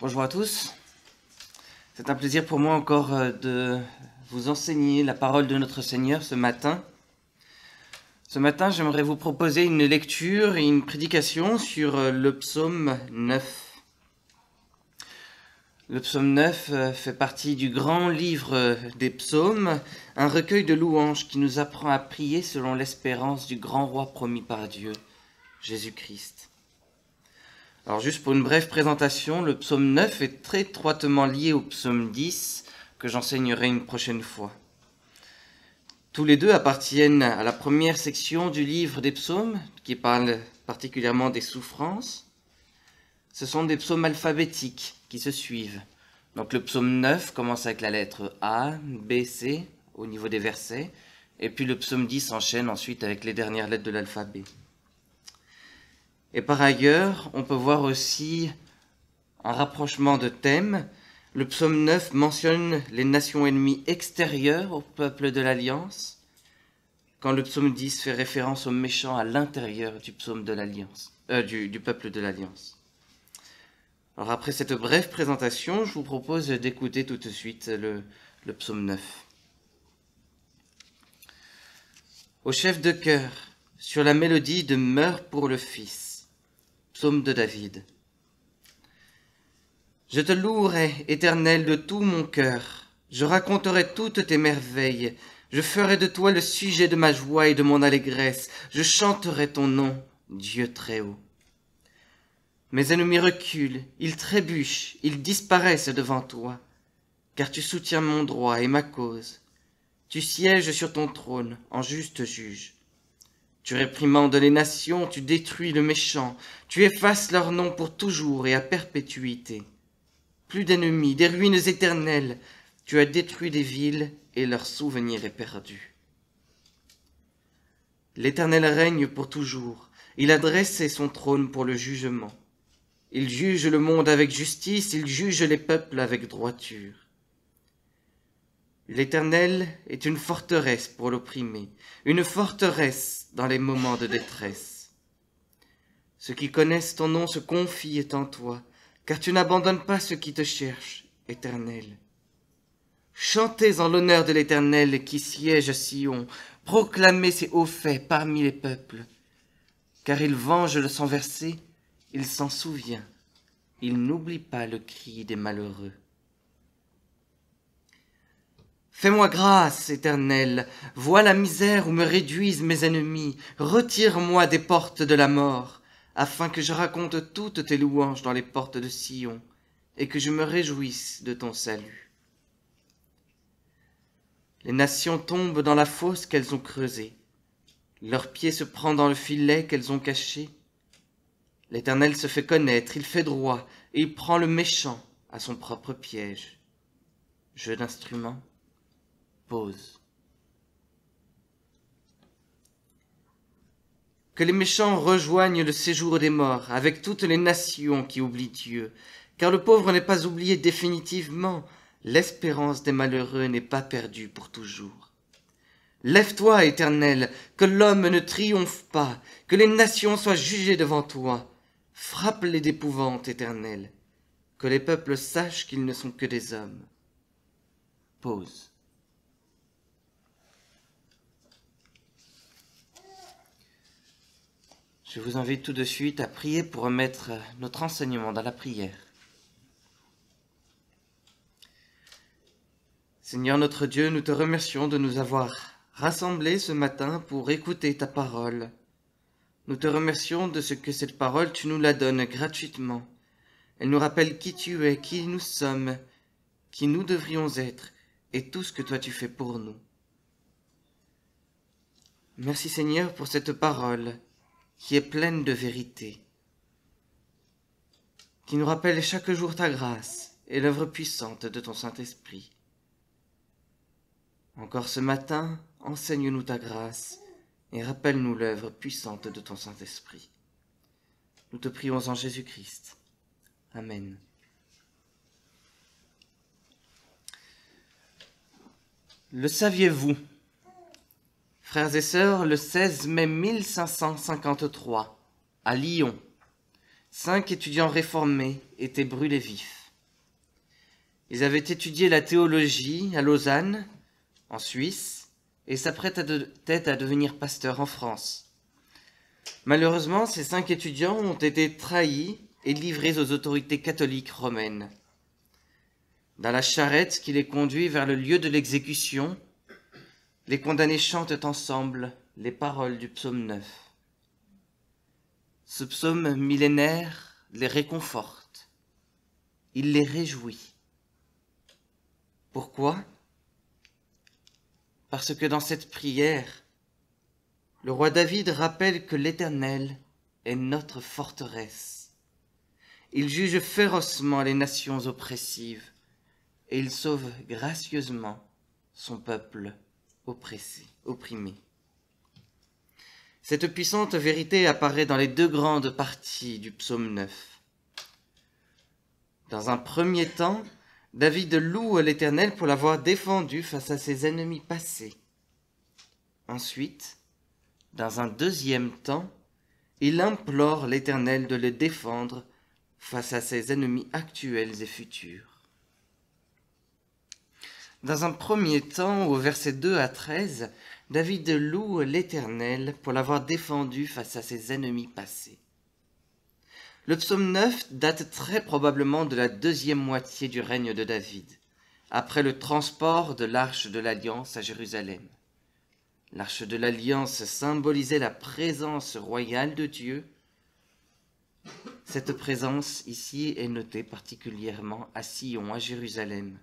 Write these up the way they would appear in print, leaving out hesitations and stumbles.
Bonjour à tous. C'est un plaisir pour moi encore de vous enseigner la parole de notre Seigneur ce matin. Ce matin, j'aimerais vous proposer une lecture et une prédication sur le psaume 9. Le psaume 9 fait partie du grand livre des psaumes, un recueil de louanges qui nous apprend à prier selon l'espérance du grand roi promis par Dieu, Jésus-Christ. Alors juste pour une brève présentation, le psaume 9 est très étroitement lié au psaume 10 que j'enseignerai une prochaine fois. Tous les deux appartiennent à la première section du livre des psaumes qui parle particulièrement des souffrances. Ce sont des psaumes alphabétiques qui se suivent. Donc le psaume 9 commence avec la lettre A, B, C au niveau des versets, et puis le psaume 10 enchaîne ensuite avec les dernières lettres de l'alphabet. Et par ailleurs, on peut voir aussi un rapprochement de thèmes. Le psaume 9 mentionne les nations ennemies extérieures au peuple de l'Alliance, quand le psaume 10 fait référence aux méchants à l'intérieur du psaume de l'Alliance, du peuple de l'Alliance. Alors après cette brève présentation, je vous propose d'écouter tout de suite le psaume 9. Au chef de chœur, sur la mélodie de Meurs pour le Fils. Psaume de David. Je te louerai, Éternel, de tout mon cœur. Je raconterai toutes tes merveilles. Je ferai de toi le sujet de ma joie et de mon allégresse. Je chanterai ton nom, Dieu très haut. Mes ennemis reculent, ils trébuchent, ils disparaissent devant toi, car tu soutiens mon droit et ma cause. Tu sièges sur ton trône en juste juge. Tu réprimandes les nations, tu détruis le méchant, tu effaces leur nom pour toujours et à perpétuité. Plus d'ennemis, des ruines éternelles, tu as détruit des villes et leur souvenir est perdu. L'Éternel règne pour toujours, il a dressé son trône pour le jugement. Il juge le monde avec justice, il juge les peuples avec droiture. L'Éternel est une forteresse pour l'opprimé, une forteresse dans les moments de détresse. Ceux qui connaissent ton nom se confient en toi, car tu n'abandonnes pas ceux qui te cherchent, Éternel. Chantez en l'honneur de l'Éternel qui siège à Sion, proclamez ses hauts faits parmi les peuples. Car il venge le sang versé, il s'en souvient, il n'oublie pas le cri des malheureux. Fais-moi grâce, Éternel, vois la misère où me réduisent mes ennemis, retire-moi des portes de la mort, afin que je raconte toutes tes louanges dans les portes de Sion, et que je me réjouisse de ton salut. Les nations tombent dans la fosse qu'elles ont creusée, leur pied se prend dans le filet qu'elles ont caché. L'Éternel se fait connaître, il fait droit, et il prend le méchant à son propre piège. Jeu d'instruments. Pause. Que les méchants rejoignent le séjour des morts avec toutes les nations qui oublient Dieu, car le pauvre n'est pas oublié définitivement, l'espérance des malheureux n'est pas perdue pour toujours. Lève-toi, Éternel, que l'homme ne triomphe pas, que les nations soient jugées devant toi. Frappe-les d'épouvante, Éternel, que les peuples sachent qu'ils ne sont que des hommes. Pause. Je vous invite tout de suite à prier pour remettre notre enseignement dans la prière. Seigneur notre Dieu, nous te remercions de nous avoir rassemblés ce matin pour écouter ta parole. Nous te remercions de ce que cette parole, tu nous la donnes gratuitement. Elle nous rappelle qui tu es, qui nous sommes, qui nous devrions être et tout ce que toi tu fais pour nous. Merci Seigneur pour cette parole qui est pleine de vérité, qui nous rappelle chaque jour ta grâce et l'œuvre puissante de ton Saint-Esprit. Encore ce matin, enseigne-nous ta grâce et rappelle-nous l'œuvre puissante de ton Saint-Esprit. Nous te prions en Jésus-Christ. Amen. Le saviez-vous ? Frères et sœurs, le 16 mai 1553, à Lyon, 5 étudiants réformés étaient brûlés vifs. Ils avaient étudié la théologie à Lausanne, en Suisse, et s'apprêtaient à devenir pasteurs en France. Malheureusement, ces 5 étudiants ont été trahis et livrés aux autorités catholiques romaines. Dans la charrette qui les conduit vers le lieu de l'exécution, les condamnés chantent ensemble les paroles du psaume 9. Ce psaume millénaire les réconforte, il les réjouit. Pourquoi ? Parce que dans cette prière, le roi David rappelle que l'Éternel est notre forteresse. Il juge férocement les nations oppressives et il sauve gracieusement son peuple opprimé. Cette puissante vérité apparaît dans les 2 grandes parties du psaume 9. Dans un premier temps, David loue l'Éternel pour l'avoir défendu face à ses ennemis passés. Ensuite, dans un deuxième temps, il implore l'Éternel de le défendre face à ses ennemis actuels et futurs. Dans un premier temps, au verset 2 à 13, David loue l'Éternel pour l'avoir défendu face à ses ennemis passés. Le psaume 9 date très probablement de la 2e moitié du règne de David, après le transport de l'Arche de l'Alliance à Jérusalem. L'Arche de l'Alliance symbolisait la présence royale de Dieu. Cette présence ici est notée particulièrement à Sion, à Jérusalem.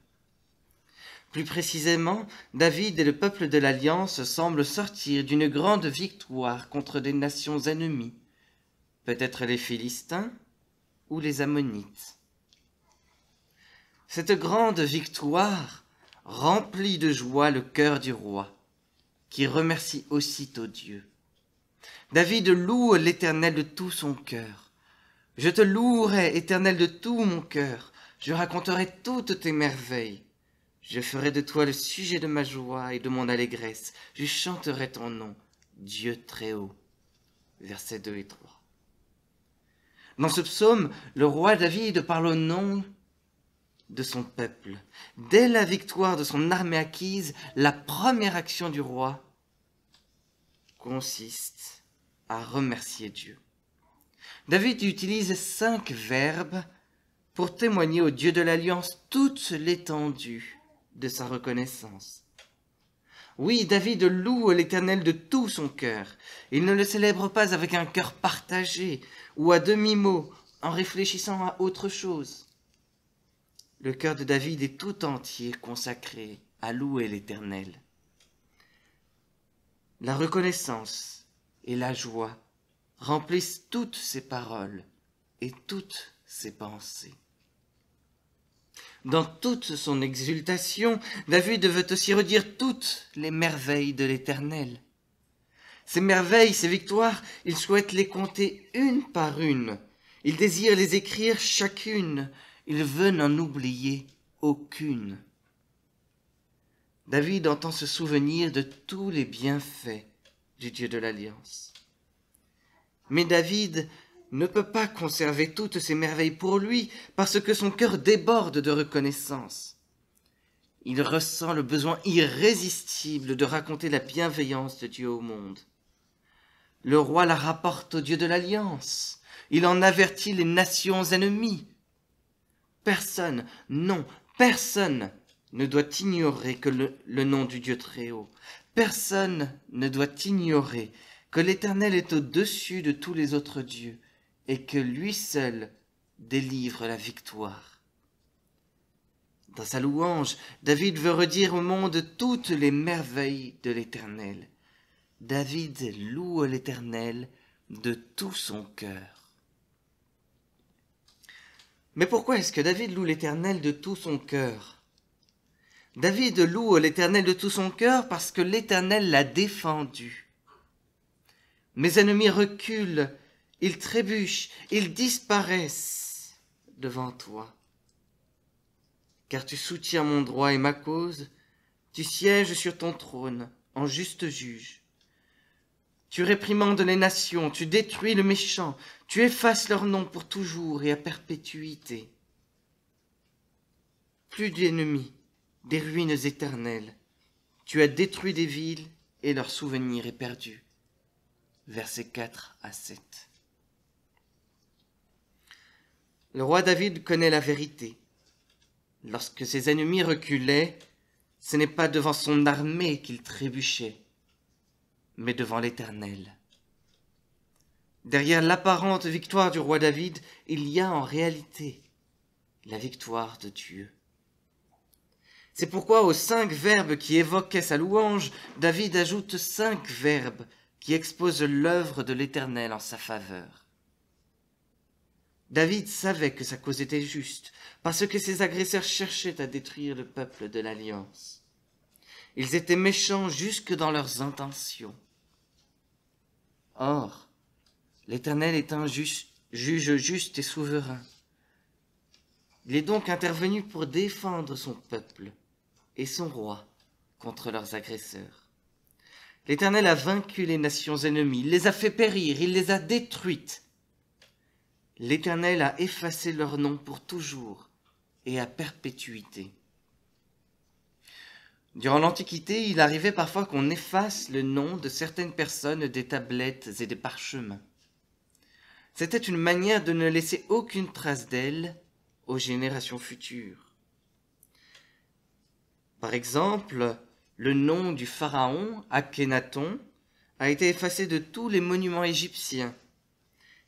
Plus précisément, David et le peuple de l'Alliance semblent sortir d'une grande victoire contre des nations ennemies, peut-être les Philistins ou les Ammonites. Cette grande victoire remplit de joie le cœur du roi, qui remercie aussitôt Dieu. David loue l'Éternel de tout son cœur. « Je te louerai, Éternel, de tout mon cœur. Je raconterai toutes tes merveilles. Je ferai de toi le sujet de ma joie et de mon allégresse. Je chanterai ton nom, Dieu très haut. » Versets 2 et 3. Dans ce psaume, le roi David parle au nom de son peuple. Dès la victoire de son armée acquise, la première action du roi consiste à remercier Dieu. David utilise 5 verbes pour témoigner au Dieu de l'Alliance toute l'étendue de sa reconnaissance. Oui, David loue l'Éternel de tout son cœur. Il ne le célèbre pas avec un cœur partagé ou à demi-mot en réfléchissant à autre chose. Le cœur de David est tout entier consacré à louer l'Éternel. La reconnaissance et la joie remplissent toutes ses paroles et toutes ses pensées. Dans toute son exultation, David veut aussi redire toutes les merveilles de l'Éternel. Ces merveilles, ces victoires, il souhaite les compter une par une. Il désire les écrire chacune. Il veut n'en oublier aucune. David entend se souvenir de tous les bienfaits du Dieu de l'Alliance. Mais David ne peut pas conserver toutes ces merveilles pour lui parce que son cœur déborde de reconnaissance. Il ressent le besoin irrésistible de raconter la bienveillance de Dieu au monde. Le roi la rapporte au Dieu de l'Alliance. Il en avertit les nations ennemies. Personne, non, personne ne doit ignorer que le nom du Dieu très haut. Personne ne doit ignorer que l'Éternel est au-dessus de tous les autres dieux et que lui seul délivre la victoire. Dans sa louange, David veut redire au monde toutes les merveilles de l'Éternel. David loue l'Éternel de tout son cœur. Mais pourquoi est-ce que David loue l'Éternel de tout son cœur ? David loue l'Éternel de tout son cœur parce que l'Éternel l'a défendu. Mes ennemis reculent, ils trébuchent, ils disparaissent devant toi. Car tu soutiens mon droit et ma cause, tu sièges sur ton trône en juste juge. Tu réprimandes les nations, tu détruis le méchant, tu effaces leur nom pour toujours et à perpétuité. plus d'ennemis, des ruines éternelles. Tu as détruit des villes et leur souvenir est perdu. Versets 4 à 7. Le roi David connaît la vérité. Lorsque ses ennemis reculaient, ce n'est pas devant son armée qu'il trébuchait, mais devant l'Éternel. Derrière l'apparente victoire du roi David, il y a en réalité la victoire de Dieu. C'est pourquoi aux 5 verbes qui évoquaient sa louange, David ajoute 5 verbes qui exposent l'œuvre de l'Éternel en sa faveur. David savait que sa cause était juste, parce que ses agresseurs cherchaient à détruire le peuple de l'Alliance. Ils étaient méchants jusque dans leurs intentions. Or, l'Éternel est un juge juste et souverain. Il est donc intervenu pour défendre son peuple et son roi contre leurs agresseurs. L'Éternel a vaincu les nations ennemies, il les a fait périr, il les a détruites. L'Éternel a effacé leur nom pour toujours et à perpétuité. Durant l'Antiquité, il arrivait parfois qu'on efface le nom de certaines personnes des tablettes et des parchemins. C'était une manière de ne laisser aucune trace d'elles aux générations futures. Par exemple, le nom du pharaon Akhénaton a été effacé de tous les monuments égyptiens.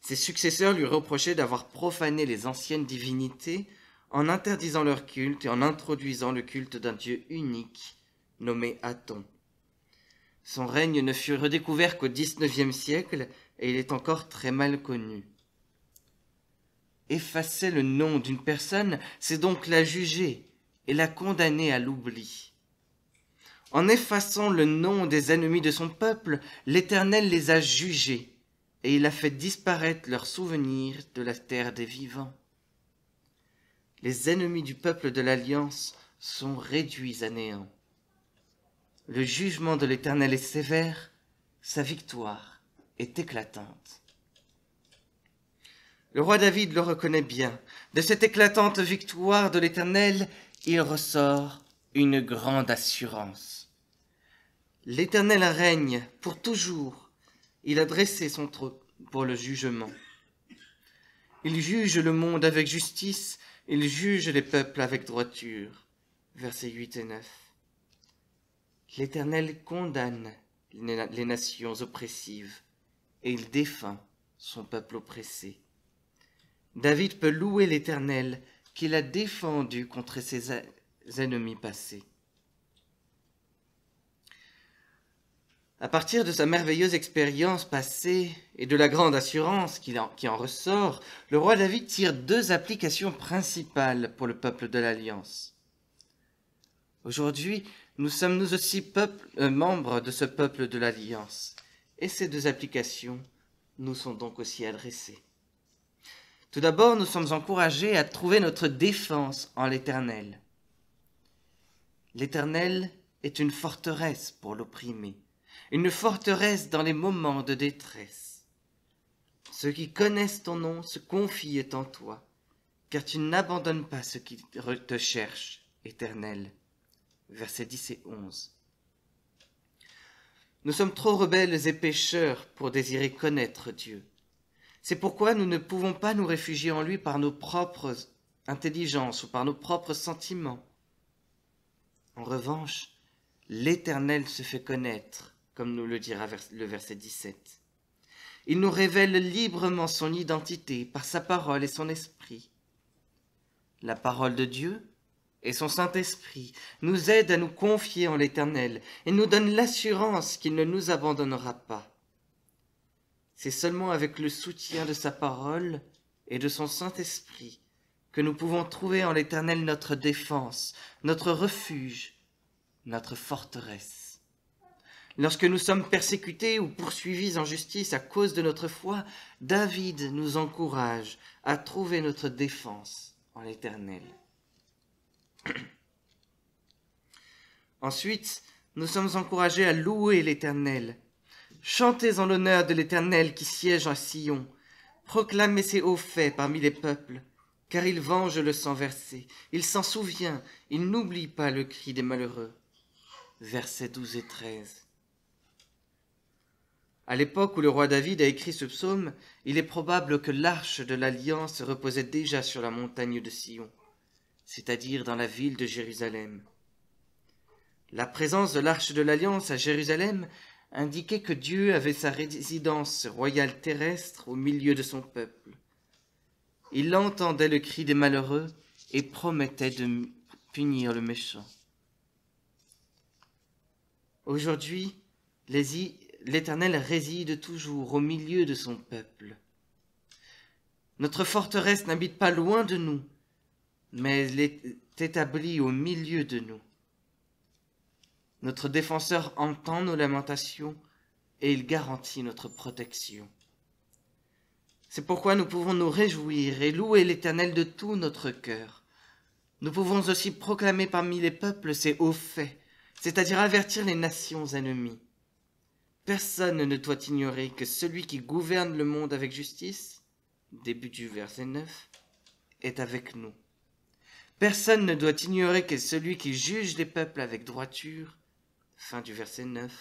Ses successeurs lui reprochaient d'avoir profané les anciennes divinités en interdisant leur culte et en introduisant le culte d'un Dieu unique nommé Aton. Son règne ne fut redécouvert qu'au XIXe siècle et il est encore très mal connu. Effacer le nom d'une personne, c'est donc la juger et la condamner à l'oubli. En effaçant le nom des ennemis de son peuple, l'Éternel les a jugés et il a fait disparaître leurs souvenirs de la terre des vivants. Les ennemis du peuple de l'Alliance sont réduits à néant. Le jugement de l'Éternel est sévère, sa victoire est éclatante. Le roi David le reconnaît bien. De cette éclatante victoire de l'Éternel, il ressort une grande assurance. L'Éternel règne pour toujours. Il a dressé son trône pour le jugement. Il juge le monde avec justice, il juge les peuples avec droiture. Versets 8 et 9. L'Éternel condamne les nations oppressives et il défend son peuple oppressé. David peut louer l'Éternel qu'il a défendu contre ses ennemis passés. À partir de sa merveilleuse expérience passée et de la grande assurance qui en ressort, le roi David tire 2 applications principales pour le peuple de l'Alliance. Aujourd'hui, nous sommes nous aussi membres de ce peuple de l'Alliance, et ces 2 applications nous sont donc aussi adressées. Tout d'abord, nous sommes encouragés à trouver notre défense en l'Éternel. L'Éternel est une forteresse pour l'opprimé, une forteresse dans les moments de détresse. Ceux qui connaissent ton nom se confient en toi, car tu n'abandonnes pas ceux qui te cherchent, Éternel. Versets 10 et 11. Nous sommes trop rebelles et pécheurs pour désirer connaître Dieu. C'est pourquoi nous ne pouvons pas nous réfugier en lui par nos propres intelligences ou par nos propres sentiments. En revanche, l'Éternel se fait connaître, comme nous le dira le verset 17. Il nous révèle librement son identité par sa parole et son esprit. La parole de Dieu et son Saint-Esprit nous aident à nous confier en l'Éternel et nous donnent l'assurance qu'il ne nous abandonnera pas. C'est seulement avec le soutien de sa parole et de son Saint-Esprit que nous pouvons trouver en l'Éternel notre défense, notre refuge, notre forteresse. Lorsque nous sommes persécutés ou poursuivis en justice à cause de notre foi, David nous encourage à trouver notre défense en l'Éternel. Ensuite, nous sommes encouragés à louer l'Éternel. Chantez en l'honneur de l'Éternel qui siège à Sion. Proclamez ses hauts faits parmi les peuples, car il venge le sang versé, il s'en souvient, il n'oublie pas le cri des malheureux. Versets 12 et 13. À l'époque où le roi David a écrit ce psaume, il est probable que l'arche de l'Alliance reposait déjà sur la montagne de Sion, c'est-à-dire dans la ville de Jérusalem. La présence de l'arche de l'Alliance à Jérusalem indiquait que Dieu avait sa résidence royale terrestre au milieu de son peuple. Il entendait le cri des malheureux et promettait de punir le méchant. Aujourd'hui, l'Éternel réside toujours au milieu de son peuple. Notre forteresse n'habite pas loin de nous, mais elle est établie au milieu de nous. Notre défenseur entend nos lamentations et il garantit notre protection. C'est pourquoi nous pouvons nous réjouir et louer l'Éternel de tout notre cœur. Nous pouvons aussi proclamer parmi les peuples ses hauts faits, c'est-à-dire avertir les nations ennemies. Personne ne doit ignorer que celui qui gouverne le monde avec justice, début du verset 9, est avec nous. Personne ne doit ignorer que celui qui juge les peuples avec droiture, fin du verset 9,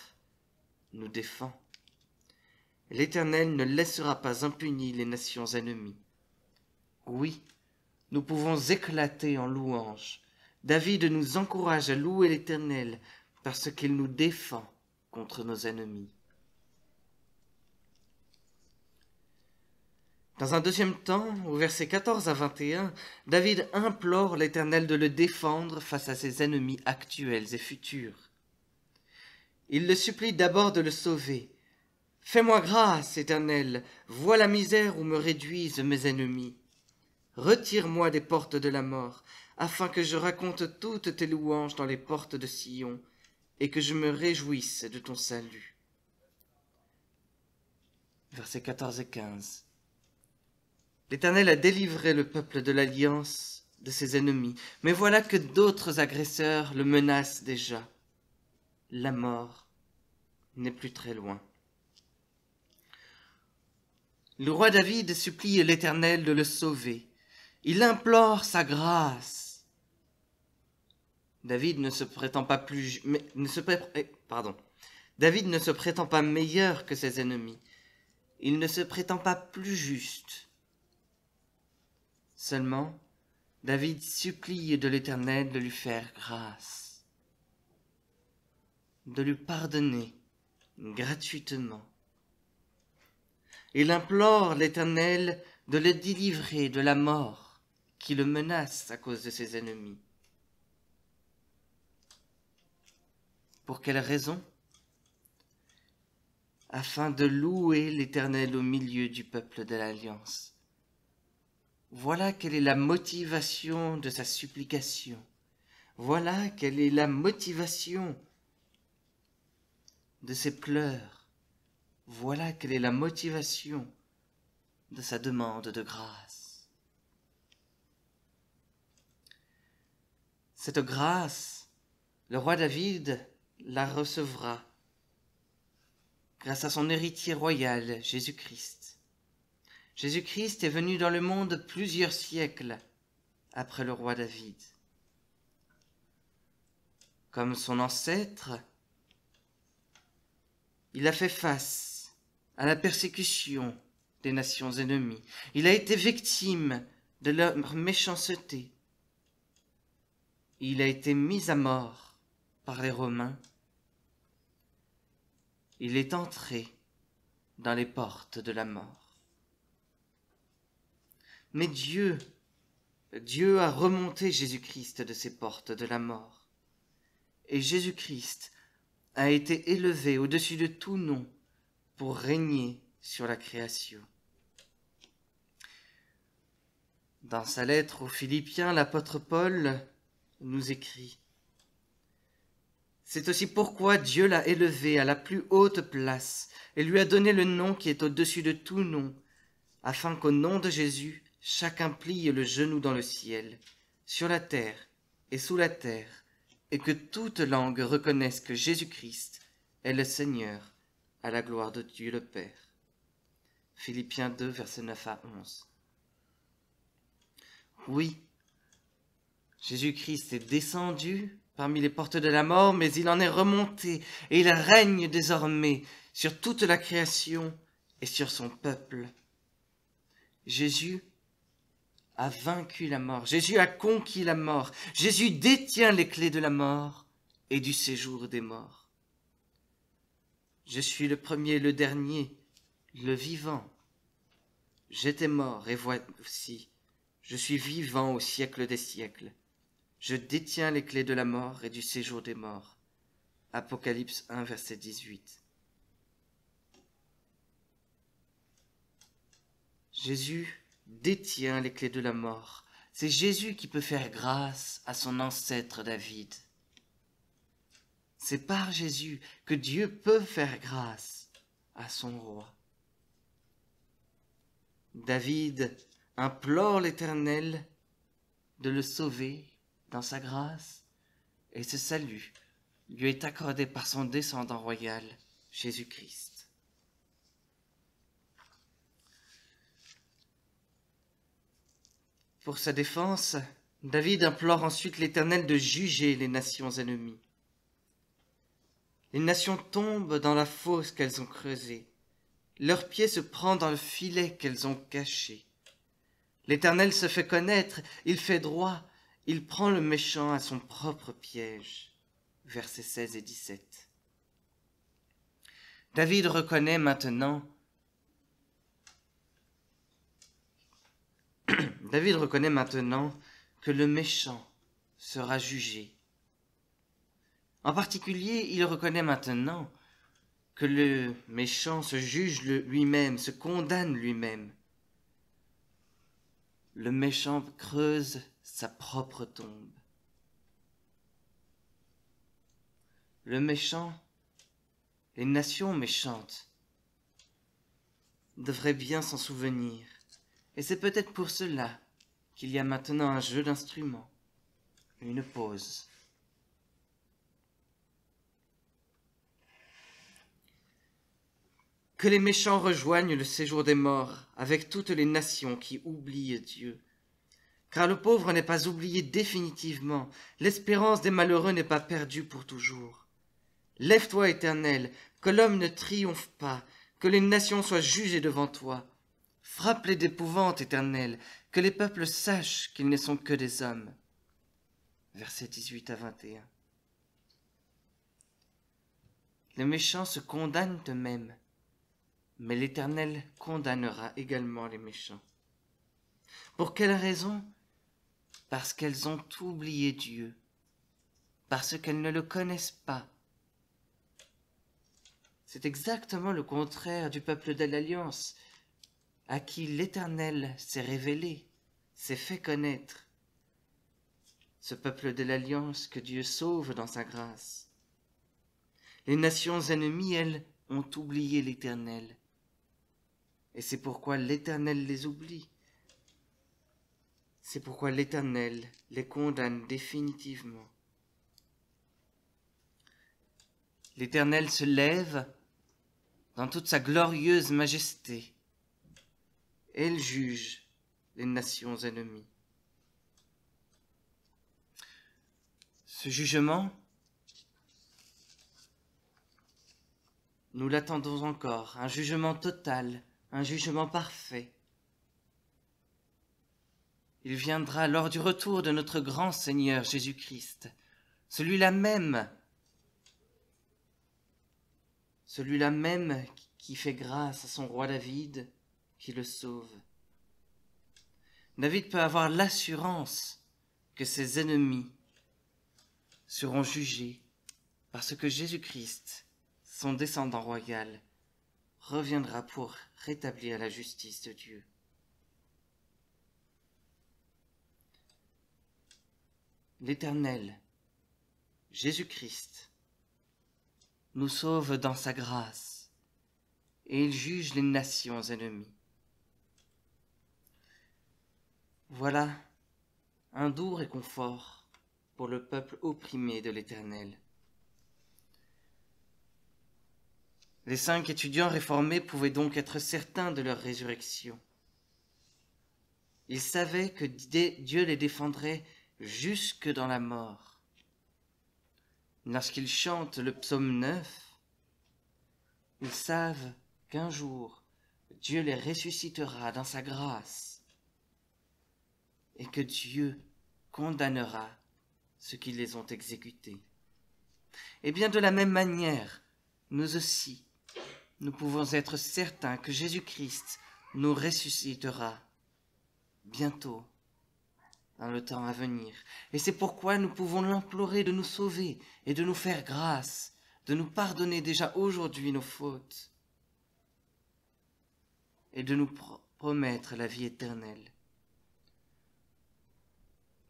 nous défend. L'Éternel ne laissera pas impunis les nations ennemies. Oui, nous pouvons éclater en louange. David nous encourage à louer l'Éternel parce qu'il nous défend contre nos ennemis. Dans un deuxième temps, au verset 14 à 21, David implore l'Éternel de le défendre face à ses ennemis actuels et futurs. Il le supplie d'abord de le sauver. « Fais-moi grâce, Éternel, vois la misère où me réduisent mes ennemis. Retire-moi des portes de la mort, afin que je raconte toutes tes louanges dans les portes de Sion, et que je me réjouisse de ton salut. » Versets 14 et 15. L'Éternel a délivré le peuple de l'Alliance de ses ennemis, mais voilà que d'autres agresseurs le menacent déjà. La mort n'est plus très loin. Le roi David supplie l'Éternel de le sauver. Il implore sa grâce. David ne se prétend pas meilleur que ses ennemis. Il ne se prétend pas plus juste. Seulement, David supplie de l'Éternel de lui faire grâce, de lui pardonner gratuitement. Il implore l'Éternel de le délivrer de la mort qui le menace à cause de ses ennemis. Pour quelle raison? Afin de louer l'Éternel au milieu du peuple de l'Alliance. Voilà quelle est la motivation de sa supplication. Voilà quelle est la motivation de ses pleurs. Voilà quelle est la motivation de sa demande de grâce. Cette grâce, le roi David la recevra grâce à son héritier royal, Jésus-Christ. Jésus-Christ est venu dans le monde plusieurs siècles après le roi David. Comme son ancêtre, il a fait face à la persécution des nations ennemies. Il a été victime de leur méchanceté. Il a été mis à mort par les Romains. Il est entré dans les portes de la mort. Mais Dieu a remonté Jésus-Christ de ces portes de la mort. Et Jésus-Christ a été élevé au-dessus de tout nom pour régner sur la création. Dans sa lettre aux Philippiens, l'apôtre Paul nous écrit: « C'est aussi pourquoi Dieu l'a élevé à la plus haute place et lui a donné le nom qui est au-dessus de tout nom, afin qu'au nom de Jésus, chacun plie le genou dans le ciel, sur la terre et sous la terre, et que toute langue reconnaisse que Jésus-Christ est le Seigneur, à la gloire de Dieu le Père. » Philippiens 2, versets 9 à 11. Oui, Jésus-Christ est descendu parmi les portes de la mort, mais il en est remonté et il règne désormais sur toute la création et sur son peuple. Jésus a vaincu la mort, Jésus a conquis la mort, Jésus détient les clés de la mort et du séjour des morts. Je suis le premier, le dernier, le vivant. J'étais mort et voici, je suis vivant au siècle des siècles. Je détiens les clés de la mort et du séjour des morts. Apocalypse 1, verset 18. Jésus détient les clés de la mort. C'est Jésus qui peut faire grâce à son ancêtre David. C'est par Jésus que Dieu peut faire grâce à son roi. David implore l'Éternel de le sauver dans sa grâce, et ce salut lui est accordé par son descendant royal, Jésus-Christ. Pour sa défense, David implore ensuite l'Éternel de juger les nations ennemies. Les nations tombent dans la fosse qu'elles ont creusée. Leur pied se prend dans le filet qu'elles ont caché. L'Éternel se fait connaître, il fait droit, il prend le méchant à son propre piège. Versets 16 et 17. David reconnaît maintenant que le méchant sera jugé. En particulier, il reconnaît maintenant que le méchant se juge lui-même, se condamne lui-même. Le méchant creuse sa propre tombe. Le méchant, les nations méchantes, devraient bien s'en souvenir. Et c'est peut-être pour cela qu'il y a maintenant un jeu d'instruments, une pause. Que les méchants rejoignent le séjour des morts avec toutes les nations qui oublient Dieu. Car le pauvre n'est pas oublié définitivement, l'espérance des malheureux n'est pas perdue pour toujours. Lève-toi, Éternel, que l'homme ne triomphe pas, que les nations soient jugées devant toi. Frappe-les d'épouvante, Éternel, que les peuples sachent qu'ils ne sont que des hommes. Versets 18 à 21. Les méchants se condamnent eux-mêmes, mais l'Éternel condamnera également les méchants. Pour quelle raison? Parce qu'elles ont oublié Dieu, parce qu'elles ne le connaissent pas. C'est exactement le contraire du peuple de l'Alliance, à qui l'Éternel s'est révélé, s'est fait connaître. Ce peuple de l'Alliance que Dieu sauve dans sa grâce. Les nations ennemies, elles, ont oublié l'Éternel. Et c'est pourquoi l'Éternel les oublie. C'est pourquoi l'Éternel les condamne définitivement. L'Éternel se lève dans toute sa glorieuse majesté, et il juge les nations ennemies. Ce jugement, nous l'attendons encore, un jugement total, un jugement parfait. Il viendra lors du retour de notre grand Seigneur Jésus-Christ, celui-là même qui fait grâce à son roi David, qui le sauve. David peut avoir l'assurance que ses ennemis seront jugés parce que Jésus-Christ, son descendant royal, reviendra pour rétablir la justice de Dieu. L'Éternel, Jésus-Christ, nous sauve dans sa grâce et il juge les nations ennemies. Voilà un doux réconfort pour le peuple opprimé de l'Éternel. Les 5 étudiants réformés pouvaient donc être certains de leur résurrection. Ils savaient que Dieu les défendrait jusque dans la mort. Lorsqu'ils chantent le psaume 9, ils savent qu'un jour, Dieu les ressuscitera dans sa grâce et que Dieu condamnera ceux qui les ont exécutés. Et bien de la même manière, nous aussi, nous pouvons être certains que Jésus-Christ nous ressuscitera bientôt, dans le temps à venir. Et c'est pourquoi nous pouvons l'implorer de nous sauver et de nous faire grâce, de nous pardonner déjà aujourd'hui nos fautes et de nous promettre la vie éternelle.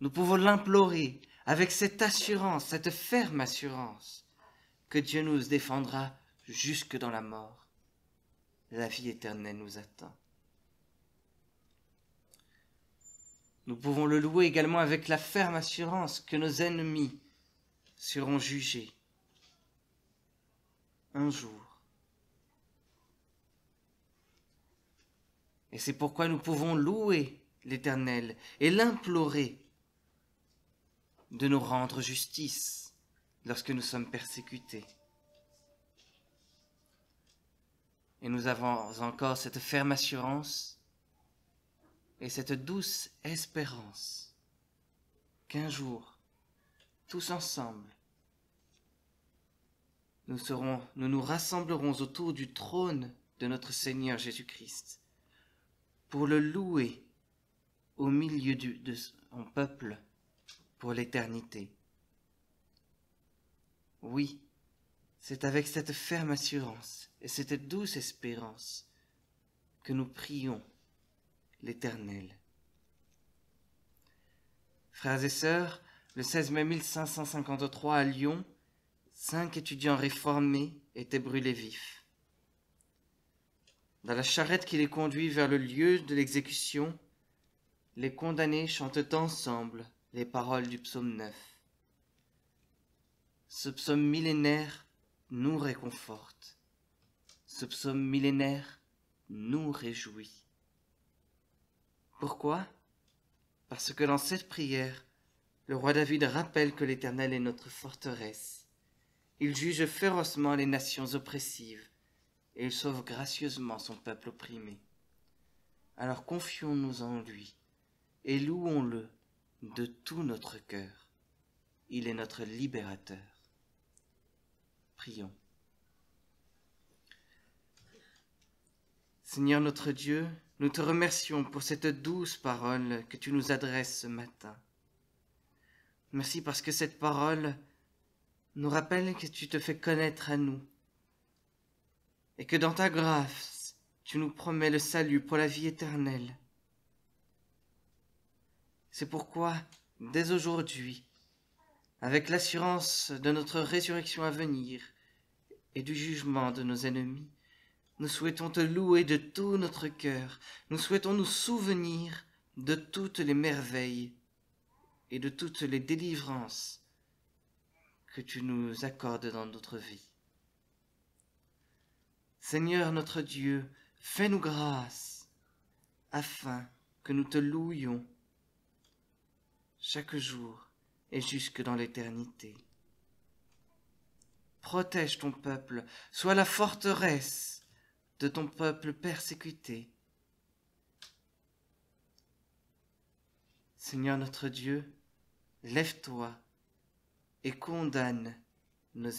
Nous pouvons l'implorer avec cette assurance, cette ferme assurance, que Dieu nous défendra jusque dans la mort. La vie éternelle nous attend. Nous pouvons le louer également avec la ferme assurance que nos ennemis seront jugés un jour. Et c'est pourquoi nous pouvons louer l'Éternel et l'implorer de nous rendre justice lorsque nous sommes persécutés. Et nous avons encore cette ferme assurance et cette douce espérance qu'un jour, tous ensemble, nous nous rassemblerons autour du trône de notre Seigneur Jésus-Christ pour le louer au milieu de son peuple pour l'éternité. Oui, c'est avec cette ferme assurance et cette douce espérance que nous prions l'Éternel. Frères et sœurs, le 16 mai 1553 à Lyon, 5 étudiants réformés étaient brûlés vifs. Dans la charrette qui les conduit vers le lieu de l'exécution, les condamnés chantent ensemble les paroles du psaume 9. Ce psaume millénaire nous réconforte. Ce psaume millénaire nous réjouit. Pourquoi ? Parce que dans cette prière, le roi David rappelle que l'Éternel est notre forteresse. Il juge férocement les nations oppressives et il sauve gracieusement son peuple opprimé. Alors confions-nous en lui et louons-le de tout notre cœur. Il est notre libérateur. Prions. Seigneur notre Dieu, nous te remercions pour cette douce parole que tu nous adresses ce matin. Merci parce que cette parole nous rappelle que tu te fais connaître à nous et que dans ta grâce, tu nous promets le salut pour la vie éternelle. C'est pourquoi, dès aujourd'hui, avec l'assurance de notre résurrection à venir et du jugement de nos ennemis, nous souhaitons te louer de tout notre cœur. Nous souhaitons nous souvenir de toutes les merveilles et de toutes les délivrances que tu nous accordes dans notre vie. Seigneur notre Dieu, fais-nous grâce afin que nous te louions chaque jour et jusque dans l'éternité. Protège ton peuple, sois la forteresse de ton peuple persécuté. Seigneur notre Dieu, lève-toi et condamne nos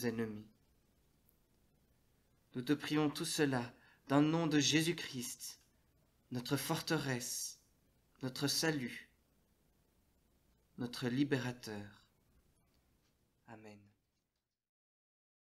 ennemis. Nous te prions tout cela dans le nom de Jésus-Christ, notre forteresse, notre salut, notre libérateur. Amen.